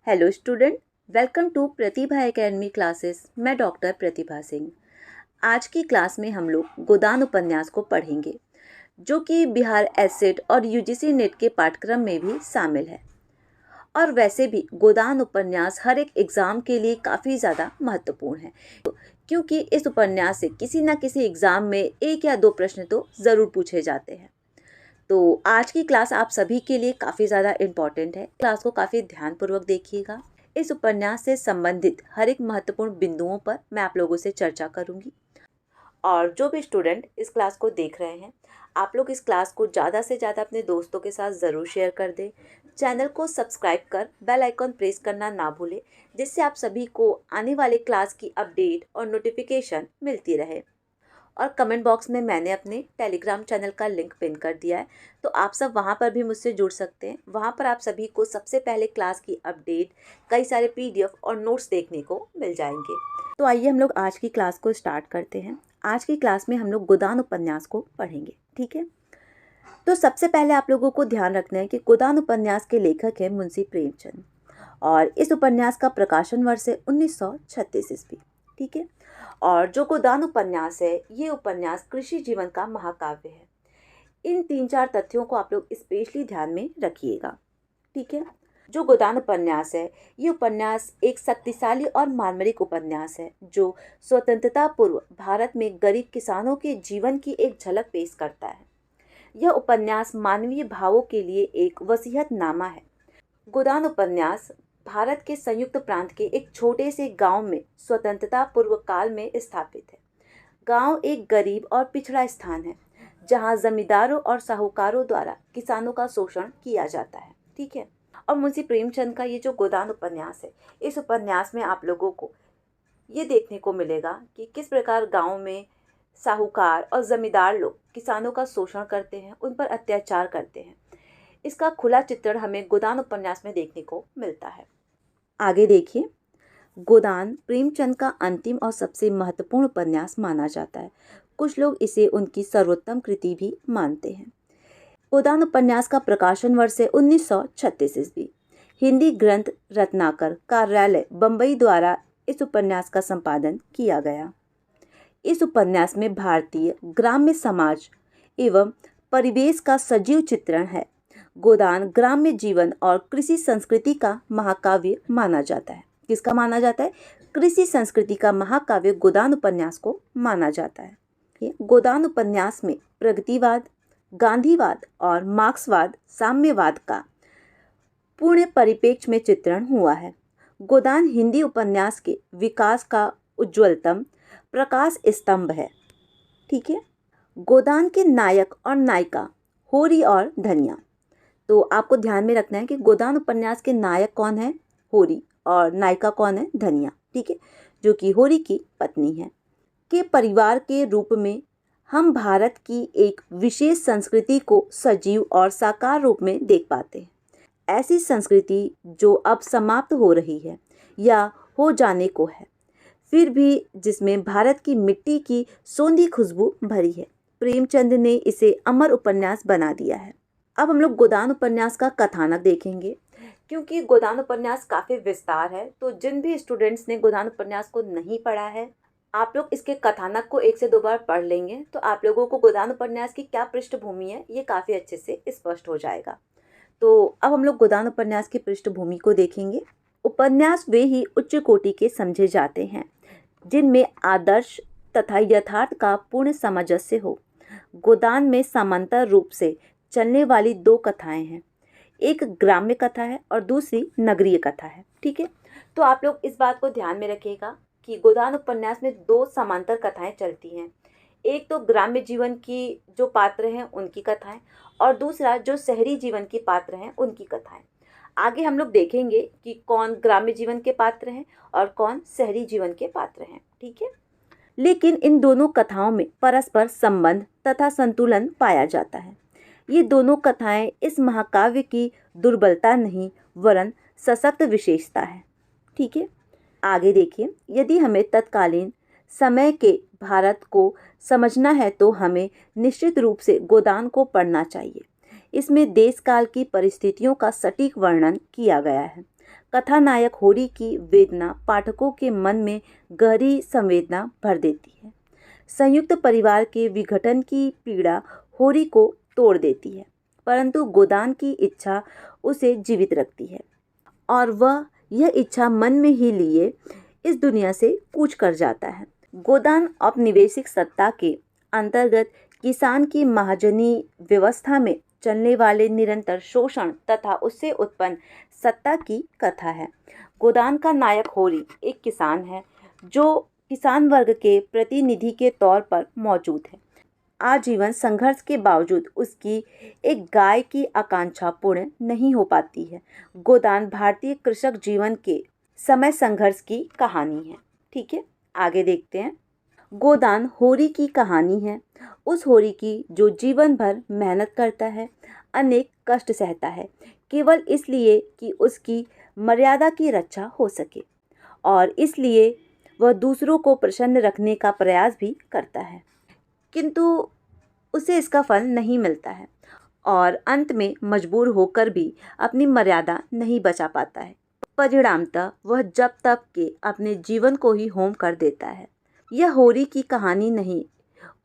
Hello student, welcome to Pratibha academy classes. मैं doctor Pratibha Singh. आज की क्लास में हम लोग गोदान उपन्यास को पढ़ेंगे, जो कि बिहार एसएट और यूजीसी नेट के पाठ्यक्रम में भी शामिल है। और वैसे भी गोदान उपन्यास हर एक एग्ज़ाम के लिए काफ़ी ज़्यादा महत्वपूर्ण है, क्योंकि इस उपन्यास से किसी न किसी एग्ज़ाम में 1 या 2 प्रश्न तो ज़रूर पूछे जाते हैं। तो आज की क्लास आप सभी के लिए काफ़ी ज़्यादा इम्पॉर्टेंट है। क्लास को काफ़ी ध्यानपूर्वक देखिएगा। इस उपन्यास से संबंधित हर एक महत्वपूर्ण बिंदुओं पर मैं आप लोगों से चर्चा करूंगी। और जो भी स्टूडेंट इस क्लास को देख रहे हैं, आप लोग इस क्लास को ज़्यादा से ज़्यादा अपने दोस्तों के साथ ज़रूर शेयर कर दें। चैनल को सब्सक्राइब कर बेल आइकॉन प्रेस करना ना भूलें, जिससे आप सभी को आने वाले क्लास की अपडेट और नोटिफिकेशन मिलती रहे। और कमेंट बॉक्स में मैंने अपने टेलीग्राम चैनल का लिंक पिन कर दिया है, तो आप सब वहां पर भी मुझसे जुड़ सकते हैं। वहां पर आप सभी को सबसे पहले क्लास की अपडेट, कई सारे पीडीएफ और नोट्स देखने को मिल जाएंगे। तो आइए हम लोग आज की क्लास को स्टार्ट करते हैं। आज की क्लास में हम लोग गोदान उपन्यास को पढ़ेंगे, ठीक है। तो सबसे पहले आप लोगों को ध्यान रखना है कि गोदान उपन्यास के लेखक है मुंशी प्रेमचंद, और इस उपन्यास का प्रकाशन वर्ष है 1936 ईस्वी, ठीक है। और जो गोदान उपन्यास है, ये उपन्यास कृषि जीवन का महाकाव्य है। इन 3-4 तथ्यों को आप लोग स्पेशली ध्यान में रखिएगा, ठीक है। जो गोदान उपन्यास है, ये उपन्यास एक शक्तिशाली और मार्मिक उपन्यास है, जो स्वतंत्रता पूर्व भारत में गरीब किसानों के जीवन की एक झलक पेश करता है। यह उपन्यास मानवीय भावों के लिए एक वसीयतनामा है। गोदान उपन्यास भारत के संयुक्त प्रांत के एक छोटे से गांव में स्वतंत्रता पूर्व काल में स्थापित है। गांव एक गरीब और पिछड़ा स्थान है, जहां जमींदारों और साहूकारों द्वारा किसानों का शोषण किया जाता है, ठीक है। और मुंशी प्रेमचंद का ये जो गोदान उपन्यास है, इस उपन्यास में आप लोगों को ये देखने को मिलेगा कि किस प्रकार गाँव में साहूकार और जमींदार लोग किसानों का शोषण करते हैं, उन पर अत्याचार करते हैं। इसका खुला चित्रण हमें गोदान उपन्यास में देखने को मिलता है। आगे देखिए, गोदान प्रेमचंद का अंतिम और सबसे महत्वपूर्ण उपन्यास माना जाता है। कुछ लोग इसे उनकी सर्वोत्तम कृति भी मानते हैं। गोदान उपन्यास का प्रकाशन वर्ष है 1936 ईस्वी। हिंदी ग्रंथ रत्नाकर कार्यालय बम्बई द्वारा इस उपन्यास का संपादन किया गया। इस उपन्यास में भारतीय ग्राम्य समाज एवं परिवेश का सजीव चित्रण है। गोदान ग्राम्य जीवन और कृषि संस्कृति का महाकाव्य माना जाता है। किसका माना जाता है? कृषि संस्कृति का महाकाव्य गोदान उपन्यास को माना जाता है। गोदान उपन्यास में प्रगतिवाद, गांधीवाद और मार्क्सवाद, साम्यवाद का पूर्ण परिप्रेक्ष्य में चित्रण हुआ है। गोदान हिंदी उपन्यास के विकास का उज्ज्वलतम प्रकाश स्तंभ है, ठीक है। गोदान के नायक और नायिका होरी और धनिया। तो आपको ध्यान में रखना है कि गोदान उपन्यास के नायक कौन है? होरी, और नायिका कौन है? धनिया, ठीक है, जो कि होरी की पत्नी है। के परिवार के रूप में हम भारत की एक विशेष संस्कृति को सजीव और साकार रूप में देख पाते हैं। ऐसी संस्कृति जो अब समाप्त हो रही है या हो जाने को है, फिर भी जिसमें भारत की मिट्टी की सोंधी खुशबू भरी है। प्रेमचंद ने इसे अमर उपन्यास बना दिया है। अब हम लोग गोदान उपन्यास का कथानक देखेंगे। क्योंकि गोदान उपन्यास काफ़ी विस्तार है, तो जिन भी स्टूडेंट्स ने गोदान उपन्यास को नहीं पढ़ा है, आप लोग इसके कथानक को 1 से 2 बार पढ़ लेंगे, तो आप लोगों को गोदान उपन्यास की क्या पृष्ठभूमि है, ये काफ़ी अच्छे से स्पष्ट हो जाएगा। तो अब हम लोग गोदान उपन्यास की पृष्ठभूमि को देखेंगे। उपन्यास वे ही उच्च कोटि के समझे जाते हैं जिनमें आदर्श तथा यथार्थ का पूर्ण सामंजस्य हो। गोदान में समांतर रूप से चलने वाली 2 कथाएं हैं, एक ग्राम्य कथा है और दूसरी नगरीय कथा है, ठीक है। तो आप लोग इस बात को ध्यान में रखिएगा कि गोदान उपन्यास में 2 समांतर कथाएं चलती हैं। एक तो ग्राम्य जीवन की जो पात्र हैं उनकी कथाएं, और दूसरा जो शहरी जीवन की पात्र हैं उनकी कथाएं। आगे हम लोग देखेंगे कि कौन ग्राम्य जीवन के पात्र हैं और कौन शहरी जीवन के पात्र हैं, ठीक है। लेकिन इन दोनों कथाओं में परस्पर संबंध तथा संतुलन पाया जाता है। ये दोनों कथाएं इस महाकाव्य की दुर्बलता नहीं, वरन सशक्त विशेषता है, ठीक है। आगे देखिए, यदि हमें तत्कालीन समय के भारत को समझना है तो हमें निश्चित रूप से गोदान को पढ़ना चाहिए। इसमें देश काल की परिस्थितियों का सटीक वर्णन किया गया है। कथानायक होरी की वेदना पाठकों के मन में गहरी संवेदना भर देती है। संयुक्त परिवार के विघटन की पीड़ा होरी को तोड़ देती है, परंतु गोदान की इच्छा उसे जीवित रखती है और वह यह इच्छा मन में ही लिए इस दुनिया से कूच कर जाता है। गोदान औपनिवेशिक सत्ता के अंतर्गत किसान की महाजनी व्यवस्था में चलने वाले निरंतर शोषण तथा उससे उत्पन्न सत्ता की कथा है। गोदान का नायक होरी एक किसान है जो किसान वर्ग के प्रतिनिधि के तौर पर मौजूद है। आजीवन संघर्ष के बावजूद उसकी एक गाय की आकांक्षा पूर्ण नहीं हो पाती है। गोदान भारतीय कृषक जीवन के समय संघर्ष की कहानी है। ठीक है, आगे देखते हैं। गोदान होरी की कहानी है, उस होरी की जो जीवन भर मेहनत करता है, अनेक कष्ट सहता है, केवल इसलिए कि उसकी मर्यादा की रक्षा हो सके और इसलिए वह दूसरों को प्रसन्न रखने का प्रयास भी करता है, किंतु उसे इसका फल नहीं मिलता है और अंत में मजबूर होकर भी अपनी मर्यादा नहीं बचा पाता है। परिणामतः वह जब तब के अपने जीवन को ही होम कर देता है। यह होरी की कहानी नहीं,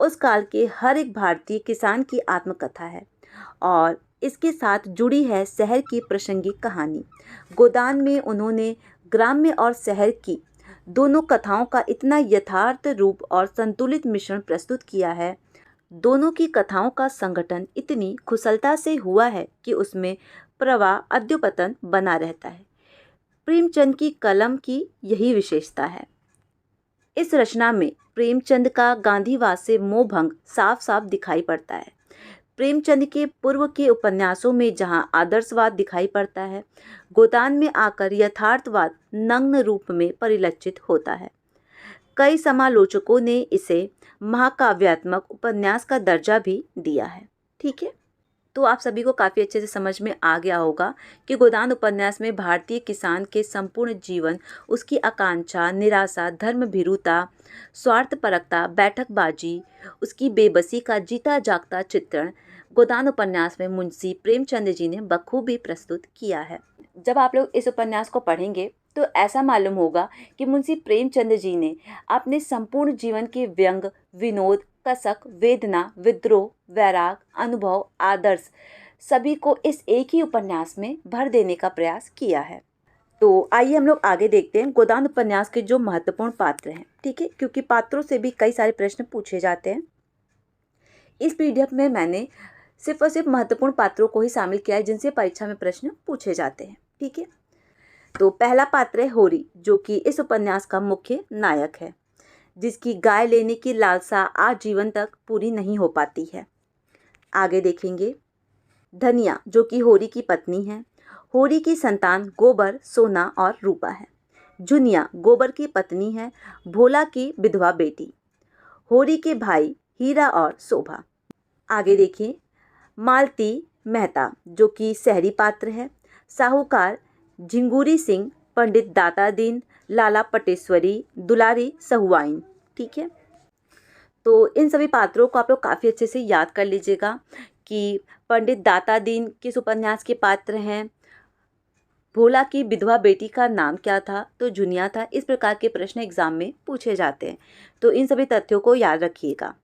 उस काल के हर एक भारतीय किसान की आत्मकथा है और इसके साथ जुड़ी है शहर की प्रासंगिक कहानी। गोदान में उन्होंने ग्राम्य और शहर की दोनों कथाओं का इतना यथार्थ रूप और संतुलित मिश्रण प्रस्तुत किया है। दोनों की कथाओं का संगठन इतनी कुशलता से हुआ है कि उसमें प्रवाह अद्योपतन बना रहता है। प्रेमचंद की कलम की यही विशेषता है। इस रचना में प्रेमचंद का गांधीवाद से मोहभंग साफ साफ दिखाई पड़ता है। प्रेमचंद के पूर्व के उपन्यासों में जहां आदर्शवाद दिखाई पड़ता है, गोदान में आकर यथार्थवाद नग्न रूप में परिलक्षित होता है। कई समालोचकों ने इसे महाकाव्यात्मक उपन्यास का दर्जा भी दिया है। ठीक है, तो आप सभी को काफ़ी अच्छे से समझ में आ गया होगा कि गोदान उपन्यास में भारतीय किसान के संपूर्ण जीवन, उसकी आकांक्षा, निराशा, धर्मभीरुता, स्वार्थपरकता, बैठकबाजी, उसकी बेबसी का जीता जागता चित्रण गोदान उपन्यास में मुंशी प्रेमचंद जी ने बखूबी प्रस्तुत किया है। जब आप लोग इस उपन्यास को पढ़ेंगे तो ऐसा मालूम होगा कि मुंशी प्रेमचंद जी ने अपने संपूर्ण जीवन के व्यंग, विनोद, कसक, वेदना, विद्रोह, वैराग, अनुभव, आदर्श सभी को इस एक ही उपन्यास में भर देने का प्रयास किया है। तो आइए हम लोग आगे देखते हैं गोदान उपन्यास के जो महत्वपूर्ण पात्र हैं। ठीक है, क्योंकि पात्रों से भी कई सारे प्रश्न पूछे जाते हैं। इस पीडीएफ में मैंने सिर्फ और सिर्फ महत्वपूर्ण पात्रों को ही शामिल किया है जिनसे परीक्षा में प्रश्न पूछे जाते हैं। ठीक है, तो पहला पात्र है होरी, जो कि इस उपन्यास का मुख्य नायक है, जिसकी गाय लेने की लालसा आजीवन तक पूरी नहीं हो पाती है। आगे देखेंगे धनिया, जो कि होरी की पत्नी है। होरी की संतान गोबर, सोना और रूपा है। जुनिया गोबर की पत्नी है, भोला की विधवा बेटी। होरी के भाई हीरा और शोभा। आगे देखिए मालती मेहता, जो कि शहरी पात्र है। साहूकार झिंगुरी सिंह, पंडित दाता दीन, लाला पटेश्वरी, दुलारी सहुआइन। ठीक है, तो इन सभी पात्रों को आप लोग काफ़ी अच्छे से याद कर लीजिएगा कि पंडित दाता दीन किस उपन्यास के पात्र हैं, भोला की विधवा बेटी का नाम क्या था, तो जुनिया था। इस प्रकार के प्रश्न एग्जाम में पूछे जाते हैं, तो इन सभी तथ्यों को याद रखिएगा।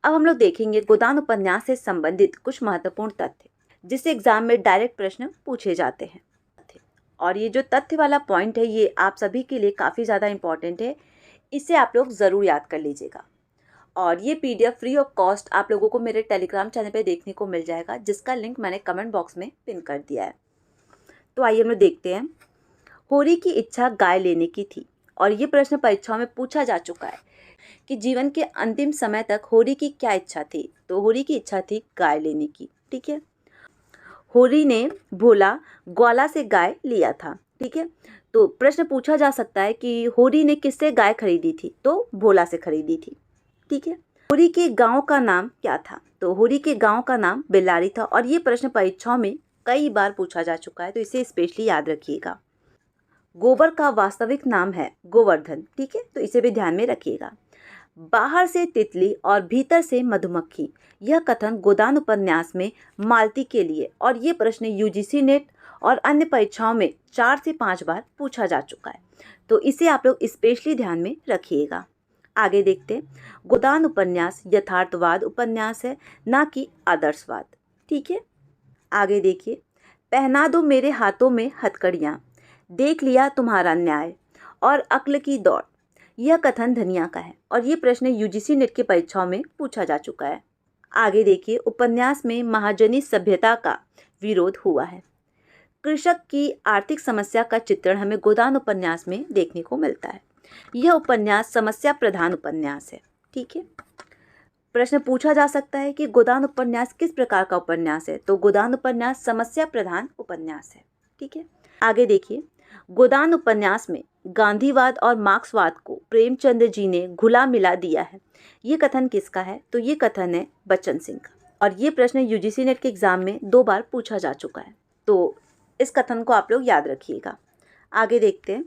अब हम लोग देखेंगे गोदान उपन्यास से संबंधित कुछ महत्वपूर्ण तथ्य जिससे एग्जाम में डायरेक्ट प्रश्न पूछे जाते हैं। और ये जो तथ्य वाला पॉइंट है ये आप सभी के लिए काफ़ी ज़्यादा इम्पॉर्टेंट है, इसे आप लोग ज़रूर याद कर लीजिएगा। और ये पीडीएफ फ्री ऑफ कॉस्ट आप लोगों को मेरे टेलीग्राम चैनल पे देखने को मिल जाएगा, जिसका लिंक मैंने कमेंट बॉक्स में पिन कर दिया है। तो आइए हम लोग देखते हैं। होरी की इच्छा गाय लेने की थी और ये प्रश्न परीक्षाओं में पूछा जा चुका है कि जीवन के अंतिम समय तक होरी की क्या इच्छा थी, तो होरी की इच्छा थी गाय लेने की। ठीक है, होरी ने भोला ग्वाला से गाय लिया था। ठीक है, तो प्रश्न पूछा जा सकता है कि होरी ने किससे गाय खरीदी थी, तो भोला से खरीदी थी। ठीक है, होरी के गांव का नाम क्या था, तो होरी के गांव का नाम बेलारी था और ये प्रश्न परीक्षाओं में कई बार पूछा जा चुका है, तो इसे स्पेशली याद रखिएगा। गोबर का वास्तविक नाम है गोवर्धन। ठीक है, तो इसे भी ध्यान में रखिएगा। बाहर से तितली और भीतर से मधुमक्खी, यह कथन गोदान उपन्यास में मालती के लिए, और ये प्रश्न यूजीसी नेट और अन्य परीक्षाओं में 4 से 5 बार पूछा जा चुका है, तो इसे आप लोग स्पेशली ध्यान में रखिएगा। आगे देखते हैं। गोदान उपन्यास यथार्थवाद उपन्यास है, ना कि आदर्शवाद। ठीक है, आगे देखिए। पहना दो मेरे हाथों में हथकड़ियाँ, देख लिया तुम्हारा न्याय और अक्ल की दौड़, यह कथन धनिया का है और ये प्रश्न यूजीसी नेट की परीक्षाओं में पूछा जा चुका है। आगे देखिए। उपन्यास में महाजनी सभ्यता का विरोध हुआ है। कृषक की आर्थिक समस्या का चित्रण हमें गोदान उपन्यास में देखने को मिलता है। यह उपन्यास समस्या प्रधान उपन्यास है। ठीक है, प्रश्न पूछा जा सकता है कि गोदान उपन्यास किस प्रकार का उपन्यास है, तो गोदान उपन्यास समस्या प्रधान उपन्यास है। ठीक है, आगे देखिए। गोदान उपन्यास में गांधीवाद और मार्क्सवाद को प्रेमचंद जी ने घुला मिला दिया है। ये कथन किसका है, तो ये कथन है बच्चन सिंह का और ये प्रश्न यूजीसी नेट के एग्जाम में 2 बार पूछा जा चुका है, तो इस कथन को आप लोग याद रखिएगा। आगे देखते हैं।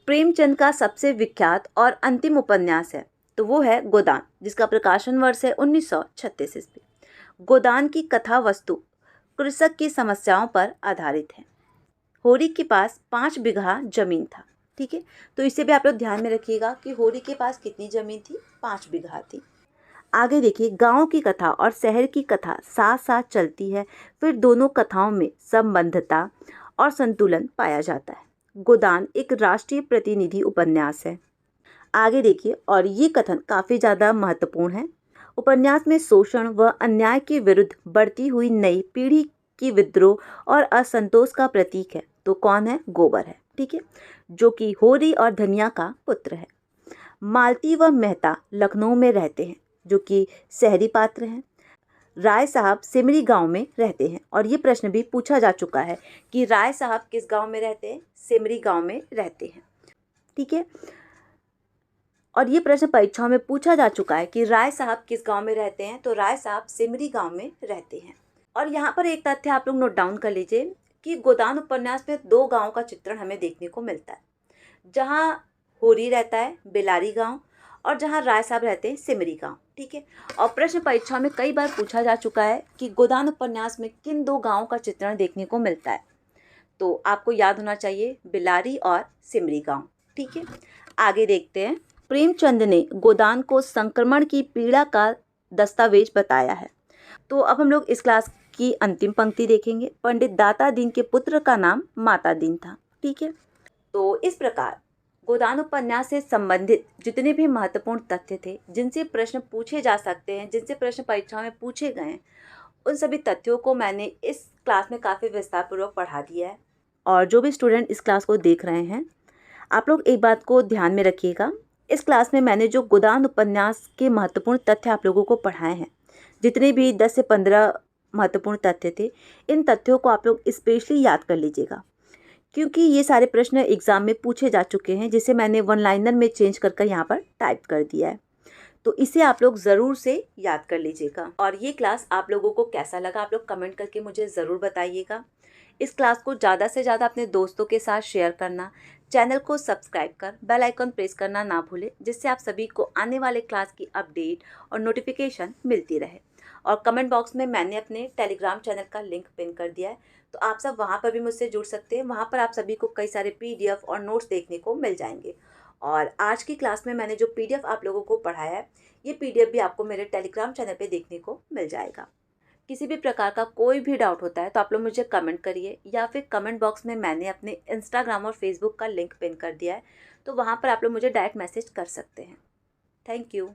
प्रेमचंद का सबसे विख्यात और अंतिम उपन्यास है, तो वो है गोदान, जिसका प्रकाशन वर्ष है 1936 ईस्वी। गोदान की कथा वस्तु कृषक की समस्याओं पर आधारित है। होरी के पास 5 बीघा जमीन था। ठीक है, तो इसे भी आप लोग ध्यान में रखिएगा कि होरी के पास कितनी जमीन थी, 5 बीघा थी। आगे देखिए। गांव की कथा और शहर की कथा साथ साथ चलती है, फिर दोनों कथाओं में संबद्धता और संतुलन पाया जाता है। गोदान एक राष्ट्रीय प्रतिनिधि उपन्यास है। आगे देखिए, और ये कथन काफ़ी ज़्यादा महत्वपूर्ण है। उपन्यास में शोषण व अन्याय के विरुद्ध बढ़ती हुई नई पीढ़ी की विद्रोह और असंतोष का प्रतीक है, तो कौन है, गोबर है। ठीक है, जो कि होरी और धनिया का पुत्र है। मालती व मेहता लखनऊ में रहते हैं, जो कि शहरी पात्र हैं। राय साहब सिमरी गांव में रहते हैं और ये प्रश्न भी पूछा जा चुका है कि राय साहब किस गांव में रहते हैं, सिमरी गांव में रहते हैं। ठीक है, और ये प्रश्न परीक्षाओं में पूछा जा चुका है कि राय साहब किस गांव में रहते हैं, तो राय साहब सिमरी गांव में रहते हैं। और यहाँ पर एक तथ्य आप लोग नोट डाउन कर लीजिए कि गोदान उपन्यास में 2 गाँव का चित्रण हमें देखने को मिलता है, जहाँ होरी रहता है बेलारी गाँव और जहाँ राय साहब रहते हैं सिमरी गाँव। ठीक है, और प्रश्न परीक्षा में कई बार पूछा जा चुका है कि गोदान उपन्यास में किन 2 गाँव का चित्रण देखने को मिलता है, तो आपको याद होना चाहिए बेलारी और सिमरी गाँव। ठीक है, आगे देखते हैं। प्रेमचंद ने गोदान को संक्रमण की पीड़ा का दस्तावेज बताया है। तो अब हम लोग इस क्लास की अंतिम पंक्ति देखेंगे। पंडित दाता दीन के पुत्र का नाम माता दीन था। ठीक है, तो इस प्रकार गोदान उपन्यास से संबंधित जितने भी महत्वपूर्ण तथ्य थे, जिनसे प्रश्न पूछे जा सकते हैं, जिनसे प्रश्न परीक्षा में पूछे गए हैं, उन सभी तथ्यों को मैंने इस क्लास में काफ़ी विस्तारपूर्वक पढ़ा दिया है। और जो भी स्टूडेंट इस क्लास को देख रहे हैं, आप लोग एक बात को ध्यान में रखिएगा। इस क्लास में मैंने जो गोदान उपन्यास के महत्वपूर्ण तथ्य आप लोगों को पढ़ाए हैं, जितने भी 10 से 15 महत्वपूर्ण तथ्य थे, इन तथ्यों को आप लोग स्पेशली याद कर लीजिएगा, क्योंकि ये सारे प्रश्न एग्जाम में पूछे जा चुके हैं, जिसे मैंने 1 लाइनर में चेंज कर यहाँ पर टाइप कर दिया है। तो इसे आप लोग ज़रूर से याद कर लीजिएगा। और ये क्लास आप लोगों को कैसा लगा, आप लोग कमेंट करके मुझे ज़रूर बताइएगा। इस क्लास को ज़्यादा से ज़्यादा अपने दोस्तों के साथ शेयर करना, चैनल को सब्सक्राइब कर बेल आइकन प्रेस करना ना भूलें, जिससे आप सभी को आने वाले क्लास की अपडेट और नोटिफिकेशन मिलती रहे। और कमेंट बॉक्स में मैंने अपने टेलीग्राम चैनल का लिंक पिन कर दिया है, तो आप सब वहाँ पर भी मुझसे जुड़ सकते हैं। वहाँ पर आप सभी को कई सारे PDF और नोट्स देखने को मिल जाएंगे। और आज की क्लास में मैंने जो PDF आप लोगों को पढ़ाया है, ये PDF भी आपको मेरे टेलीग्राम चैनल पे देखने को मिल जाएगा। किसी भी प्रकार का कोई भी डाउट होता है तो आप लोग मुझे कमेंट करिए, या फिर कमेंट बॉक्स में मैंने अपने इंस्टाग्राम और फेसबुक का लिंक पिन कर दिया है, तो वहाँ पर आप लोग मुझे डायरेक्ट मैसेज कर सकते हैं। Thank you.